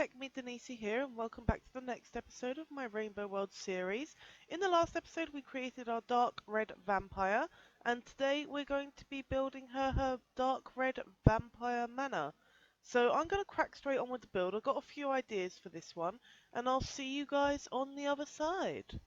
Tech Me Denise here, and welcome back to the next episode of my Rainbow World series. In the last episode we created our Dark Red Vampire, and today we're going to be building her Dark Red Vampire Manor. So I'm going to crack straight on with the build. I've got a few ideas for this one, and I'll see you guys on the other side.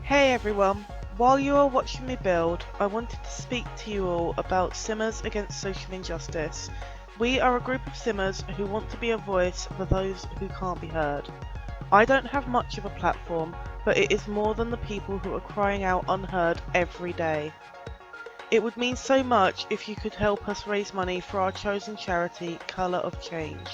Hey everyone, while you are watching me build, I wanted to speak to you all about Simmers Against Social Injustice. We are a group of Simmers who want to be a voice for those who can't be heard. I don't have much of a platform, but it is more than the people who are crying out unheard every day. It would mean so much if you could help us raise money for our chosen charity, Colour of Change.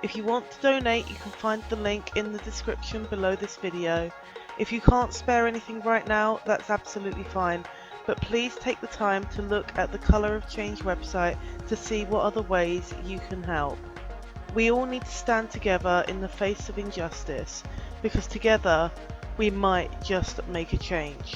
If you want to donate, you can find the link in the description below this video. If you can't spare anything right now, that's absolutely fine, but please take the time to look at the Colour of Change website to see what other ways you can help. We all need to stand together in the face of injustice, because together we might just make a change.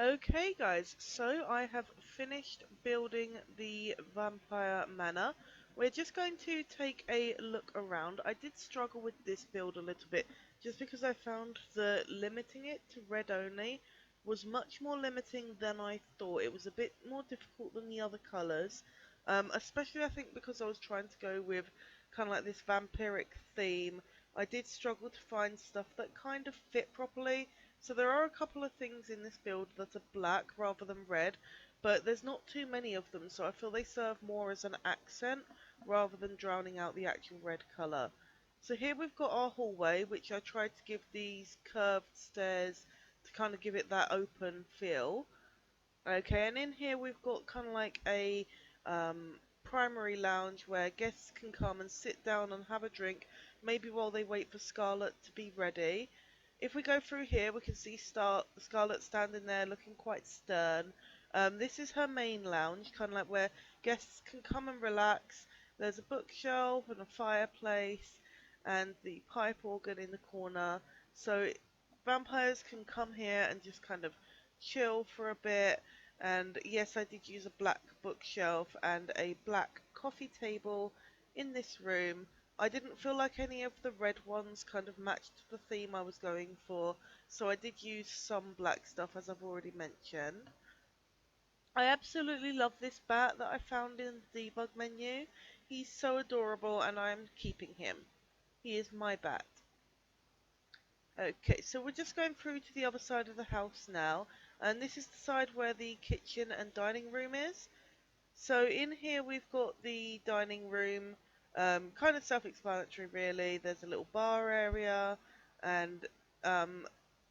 Okay guys, so I have finished building the Vampire Manor. We're just going to take a look around. I did struggle with this build a little bit, just because I found that limiting it to red only was much more limiting than I thought. It was a bit more difficult than the other colours, especially I think because I was trying to go with kind of like this vampiric theme. I did struggle to find stuff that kind of fit properly. So there are a couple of things in this build that are black rather than red, but there's not too many of them, so I feel they serve more as an accent rather than drowning out the actual red colour. So here we've got our hallway, which I tried to give these curved stairs to kind of give it that open feel. Okay, and in here we've got kind of like a primary lounge where guests can come and sit down and have a drink, maybe while they wait for Scarlet to be ready. If we go through here, we can see Scarlet standing there looking quite stern. This is her main lounge, kind of like where guests can come and relax. There's a bookshelf and a fireplace and the pipe organ in the corner. So vampires can come here and just kind of chill for a bit. And yes, I did use a black bookshelf and a black coffee table in this room. I didn't feel like any of the red ones kind of matched the theme I was going for, so I did use some black stuff, as I've already mentioned. I absolutely love this bat that I found in the debug menu. He's so adorable and I'm keeping him. He is my bat. Okay, so we're just going through to the other side of the house now, and this is the side where the kitchen and dining room is. So in here we've got the dining room, kind of self-explanatory really. There's a little bar area, and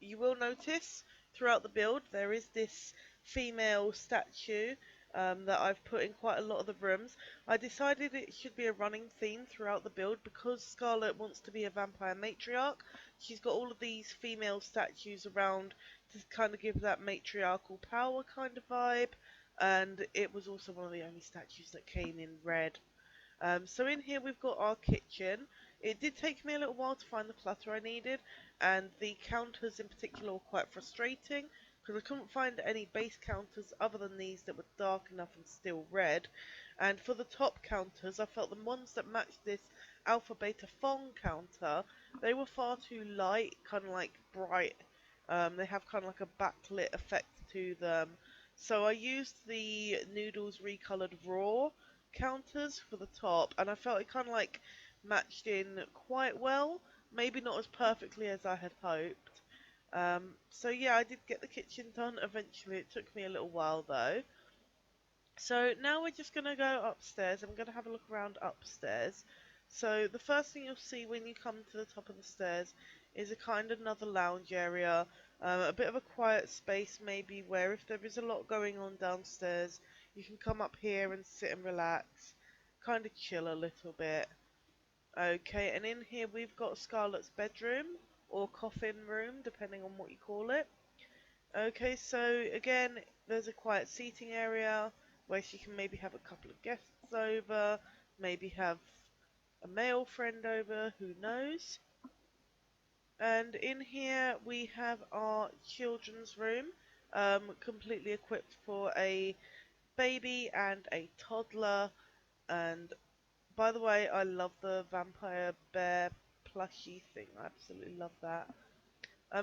you will notice throughout the build there is this female statue that I've put in quite a lot of the rooms. I decided it should be a running theme throughout the build because Scarlet wants to be a vampire matriarch. She's got all of these female statues around to kind of give that matriarchal power kind of vibe, and it was also one of the only statues that came in red. So in here we've got our kitchen. It did take me a little while to find the clutter I needed, and the counters in particular were quite frustrating because I couldn't find any base counters other than these that were dark enough and still red. And for the top counters, I felt the ones that matched this alpha beta fong counter, they were far too light, kind of like bright. They have kind of like a backlit effect to them. So I used the noodles recolored raw counters for the top, and I felt it kind of like matched in quite well. Maybe not as perfectly as I had hoped. So yeah, I did get the kitchen done eventually. It took me a little while though. So now we're just going to go upstairs. I'm going to have a look around upstairs. So the first thing you'll see when you come to the top of the stairs is a kind of another lounge area, a bit of a quiet space maybe where if there is a lot going on downstairs, you can come up here and sit and relax, kind of chill a little bit. Okay, and in here we've got Scarlet's bedroom, or coffin room, depending on what you call it. Okay, so again, there's a quiet seating area where she can maybe have a couple of guests over, maybe have a male friend over, who knows. And in here we have our children's room, completely equipped for a baby and a toddler. And by the way, I love the vampire bear plushie thing. I absolutely love that.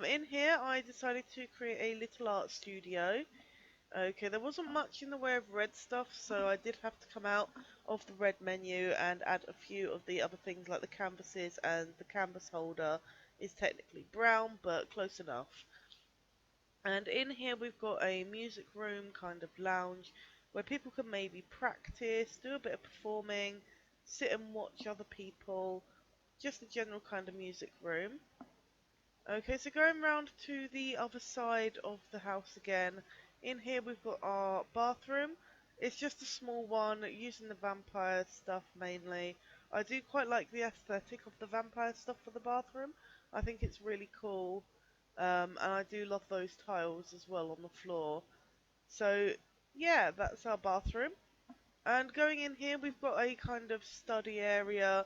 In here I decided to create a little art studio. Okay, there wasn't much in the way of red stuff, so I did have to come out of the red menu and add a few of the other things like the canvases, and the canvas holder is technically brown, but close enough. And in here we've got a music room, kind of lounge, where people can maybe practice, do a bit of performing, sit and watch other people, just a general kind of music room. Okay, so going round to the other side of the house again, in here we've got our bathroom. It's just a small one, using the vampire stuff mainly. I do quite like the aesthetic of the vampire stuff for the bathroom. I think it's really cool, and I do love those tiles as well on the floor. So yeah, that's our bathroom. And going in here, we've got a kind of study area,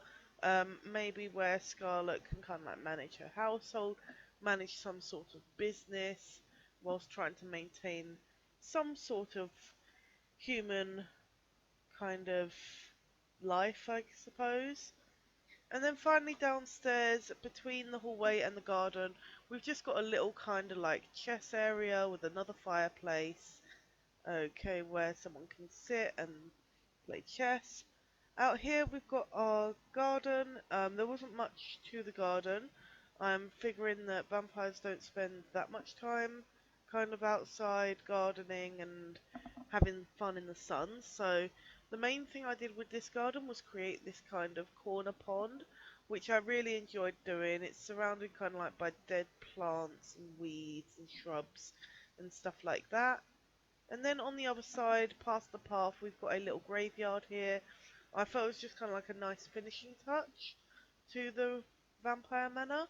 maybe where Scarlet can kind of like manage her household, manage some sort of business. whilst trying to maintain some sort of human kind of life, I suppose. And then finally downstairs, between the hallway and the garden, we've just got a little kind of like chess area with another fireplace. Okay, where someone can sit and play chess. Out here we've got our garden. There wasn't much to the garden. I'm figuring that vampires don't spend that much time kind of outside gardening and having fun in the sun. So the main thing I did with this garden was create this kind of corner pond, which I really enjoyed doing. It's surrounded kind of like by dead plants and weeds and shrubs and stuff like that. And then on the other side, past the path, we've got a little graveyard here. I thought it was just kind of like a nice finishing touch to the Vampire Manor.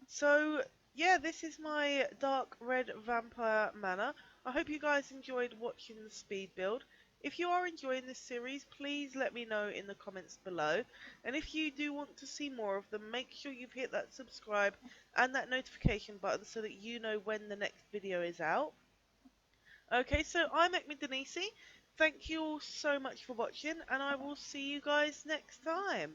So, yeah, this is my Dark Red Vampire Manor. I hope you guys enjoyed watching the speed build. If you are enjoying this series, please let me know in the comments below. And if you do want to see more of them, make sure you've hit that subscribe and that notification button so that you know when the next video is out. Okay, so I'm Ekman Denisi. Thank you all so much for watching, and I will see you guys next time.